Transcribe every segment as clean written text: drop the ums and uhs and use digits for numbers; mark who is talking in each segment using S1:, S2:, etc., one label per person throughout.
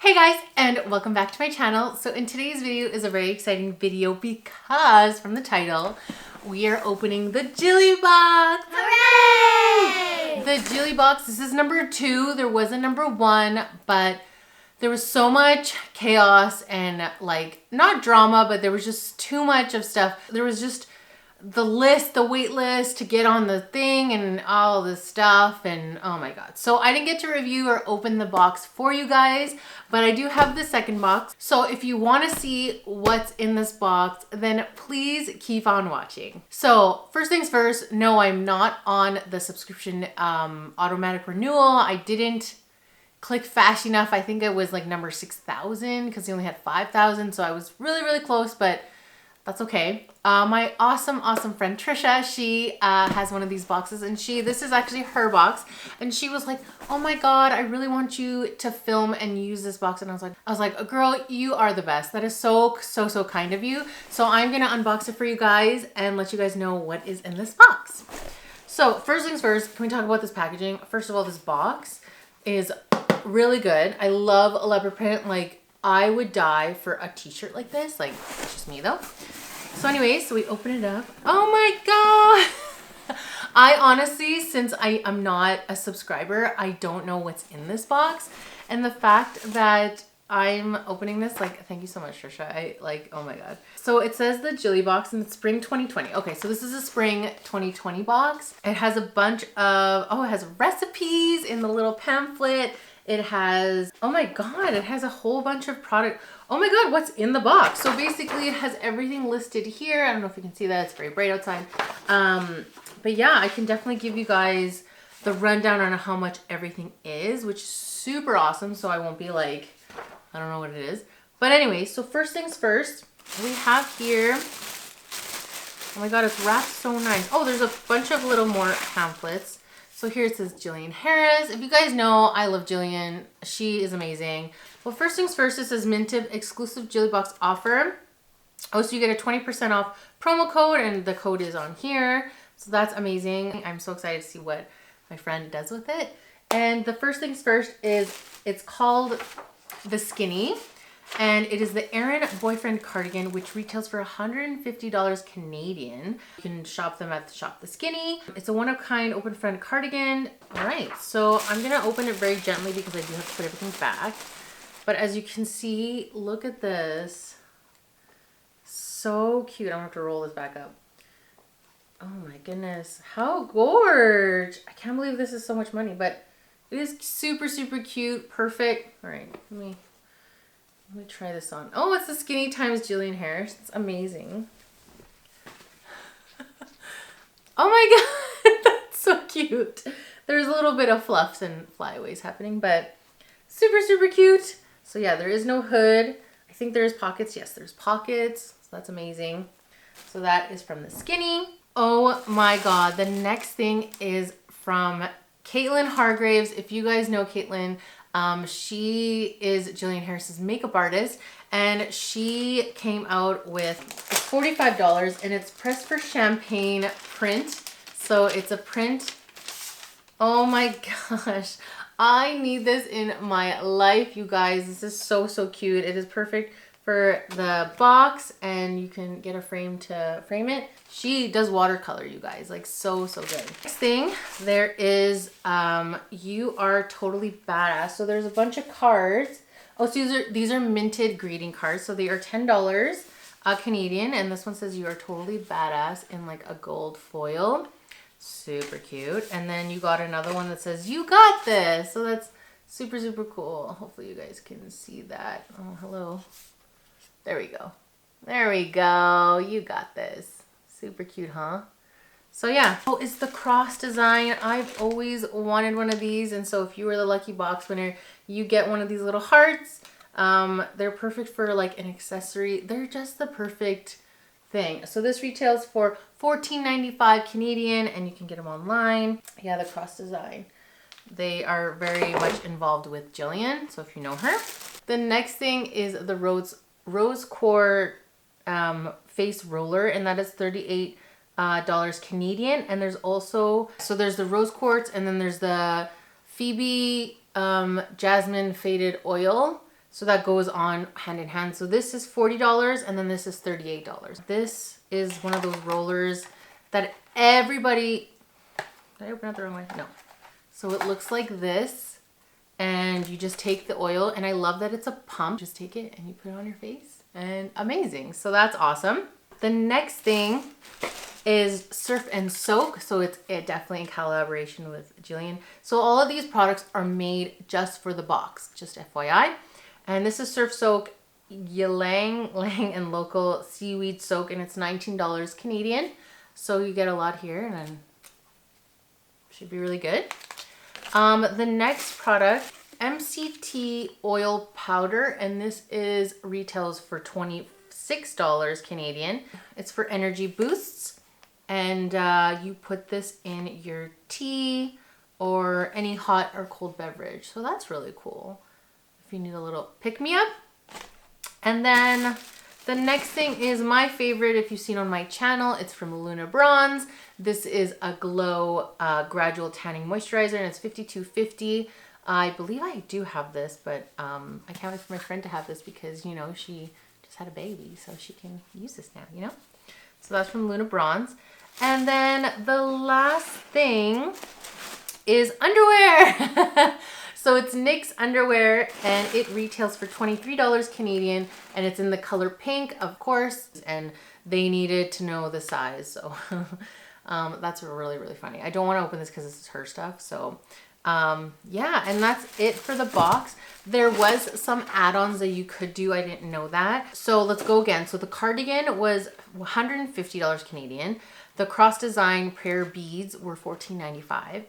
S1: Hey guys, and welcome back to my channel. So in today's video is a very exciting video because from the title, we are opening the Jilly box.
S2: Hooray!
S1: The Jilly box, this is number 2. There was a number 1, but there was so much chaos and like, not drama, but there was just too much of stuff. There was just the wait list to get on the thing and all this stuff, and oh my god. So I didn't get to review or open the box for you guys, but I do have the second box. So if you want to see what's in this box, then please keep on watching. So first things first, no, I'm not on the subscription automatic renewal. I didn't click fast enough. I think it was like number 6,000 because they only had 5,000, so I was really close, but that's okay. My awesome friend Tricia, she has one of these boxes, and this is actually her box, and she was like, oh my god, I really want you to film and use this box. And I was like, girl, you are the best. That is so kind of you. So I'm gonna unbox it for you guys and let you guys know what is in this box. So first things first, can we talk about this packaging? First of all, this box is really good. I love a leopard print. Like, I would die for a t-shirt like this. Like, it's just me though. So anyways, so we open it up. Oh my god. I honestly, since I am not a subscriber, I don't know what's in this box. And the fact that I'm opening this, like, thank you so much, Tricia. I like, oh my god. So it says the Jilly box and it's spring 2020. Okay, so this is a spring 2020 box. It has a bunch of, it has recipes in the little pamphlet. It has, oh my god, it has a whole bunch of product. Oh my god, what's in the box? So basically it has everything listed here. I don't know if you can see that, it's very bright outside. But yeah, I can definitely give you guys the rundown on how much everything is, which is super awesome. So I won't be like, I don't know what it is. But anyway, so first things first, we have here, oh my god, it's wrapped so nice. Oh, there's a bunch of little more pamphlets. So here it says Jillian Harris. If you guys know, I love Jillian. She is amazing. Well, first things first, it says Minted exclusive Jilly box offer. Oh, so you get a 20% off promo code, and the code is on here. So that's amazing. I'm so excited to see what my friend does with it. And the first things first is, it's called the Skinny. And it is the Aaron boyfriend cardigan, which retails for $150 Canadian. You can shop them at the Shop the Skinny. It's a one-of-kind open front cardigan. All right, so I'm gonna open it very gently because I do have to put everything back. But as you can see, look at this. So cute. I'm gonna have to roll this back up. Oh my goodness, how gorge. I can't believe this is so much money, but it is super cute, perfect. All right, let me try this on. Oh, it's the Skinny times Jillian Harris. It's amazing. Oh my god, that's so cute. There's a little bit of fluffs and flyaways happening, but super cute. So yeah, there is no hood. I think there's pockets. Yes, there's pockets. So that's amazing. So that is from the Skinny. Oh my god, the next thing is from Caitlin Hargraves. If you guys know Caitlin, she is Jillian Harris's makeup artist, and she came out with $45, and it's pressed for champagne print. So it's a print. Oh my gosh, I need this in my life, you guys. This is so cute. It is perfect for the box, and you can get a frame to frame it. She does watercolor, you guys, like so good. Next thing, there is You Are Totally Badass. So there's a bunch of cards. Oh, so these are minted greeting cards. So they are $10 Canadian, and this one says You Are Totally Badass in like a gold foil. Super cute. And then you got another one that says You Got This. So that's super cool. Hopefully you guys can see that. Oh, hello. There we go. There we go. You got this. Super cute, huh? So yeah. Oh, it's the cross design. I've always wanted one of these. And so if you were the lucky box winner, you get one of these little hearts. They're perfect for like an accessory. They're just the perfect thing. So this retails for $14.95 Canadian, and you can get them online. Yeah, the cross design. They are very much involved with Jillian. So if you know her. The next thing is the Rhodes Rose Core face roller, and that is $38 Canadian. And there's also, so there's the rose quartz, and then there's the Phoebe Jasmine Faded Oil. So that goes on hand in hand. So this is $40 and then this is $38. This is one of those rollers that everybody, did I open it the wrong way? No. So it looks like this and you just take the oil, and I love that it's a pump. Just take it and you put it on your face and amazing. So that's awesome. The next thing is Surf and Soak. So it's definitely in collaboration with Jillian. So all of these products are made just for the box, just FYI. And this is Surf Soak Ylang Lang and Local Seaweed Soak, and it's $19 Canadian. So you get a lot here, and then should be really good. The next product, Mct Oil Powder, and this is retails for $26 Canadian. It's for energy boosts, and you put this in your tea or any hot or cold beverage. So that's really cool if you need a little pick-me-up. And then the next thing is my favorite, if you've seen on my channel. It's from Luna Bronze. This is a Glow Gradual Tanning Moisturizer, and it's $52.50. I believe I do have this, but I can't wait for my friend to have this because, you know, she just had a baby, so she can use this now, you know? So that's from Luna Bronze. And then the last thing is underwear. So it's NYX underwear, and it retails for $23 Canadian, and it's in the color pink, of course, and they needed to know the size. So that's really, really funny. I don't want to open this because this is her stuff. So yeah, and that's it for the box. There was some add-ons that you could do. I didn't know that. So let's go again. So the cardigan was $150 Canadian. The cross design prayer beads were $14.95.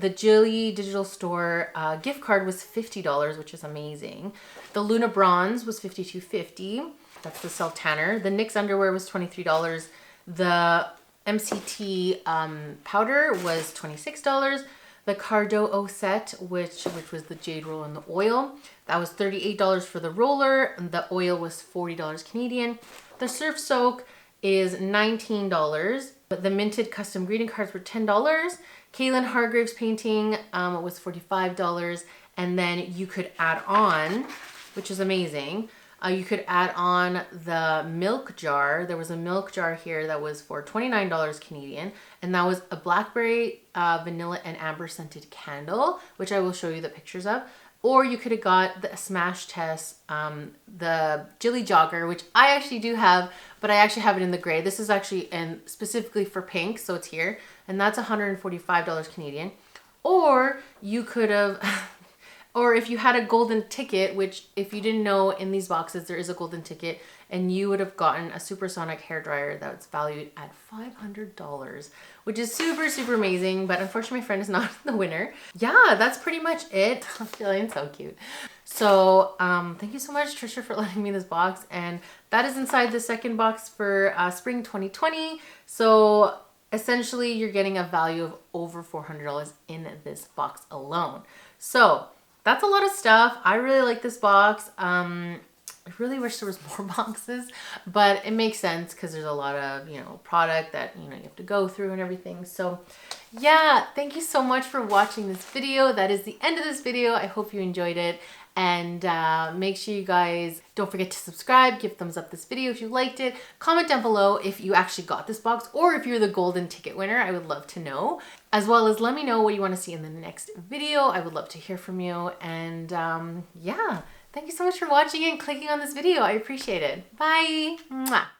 S1: The Jilly digital store gift card was $50, which is amazing. The Luna Bronze was $52.50. That's the self tanner. The NYX underwear was $23. The MCT powder was $26. The Cardo set, which was the jade roll and the oil, that was $38 for the roller. The oil was $40 Canadian. The Surf Soak is $19. But the minted custom greeting cards were $10. Kaylin Hargrave's painting was $45. And then you could add on, which is amazing, you could add on the milk jar. There was a milk jar here that was for $29 Canadian. And that was a blackberry, vanilla, and amber scented candle, which I will show you the pictures of. Or you could have got the Smash Test, the Jilly Jogger, which I actually do have, but I actually have it in the gray. This is actually in specifically for pink, so it's here. And that's $145 Canadian. Or you could have, or if you had a golden ticket, which if you didn't know, in these boxes there is a golden ticket, and you would have gotten a supersonic hairdryer that's valued at $500, which is super, super amazing. But unfortunately, my friend is not the winner. Yeah, that's pretty much it. Jillian's so cute. So thank you so much, Tricia, for letting me this box. And that is inside the second box for spring 2020. So essentially, you're getting a value of over $400 in this box alone. So that's a lot of stuff. I really like this box. I really wish there was more boxes, but it makes sense because there's a lot of, you know, product that, you know, you have to go through and everything. So yeah, thank you so much for watching this video. That is the end of this video. I hope you enjoyed it. And make sure you guys don't forget to subscribe, give thumbs up this video if you liked it. Comment down below if you actually got this box or if you're the golden ticket winner. I would love to know. As well as let me know what you want to see in the next video. I would love to hear from you. And yeah, thank you so much for watching and clicking on this video. I appreciate it. Bye. Mwah.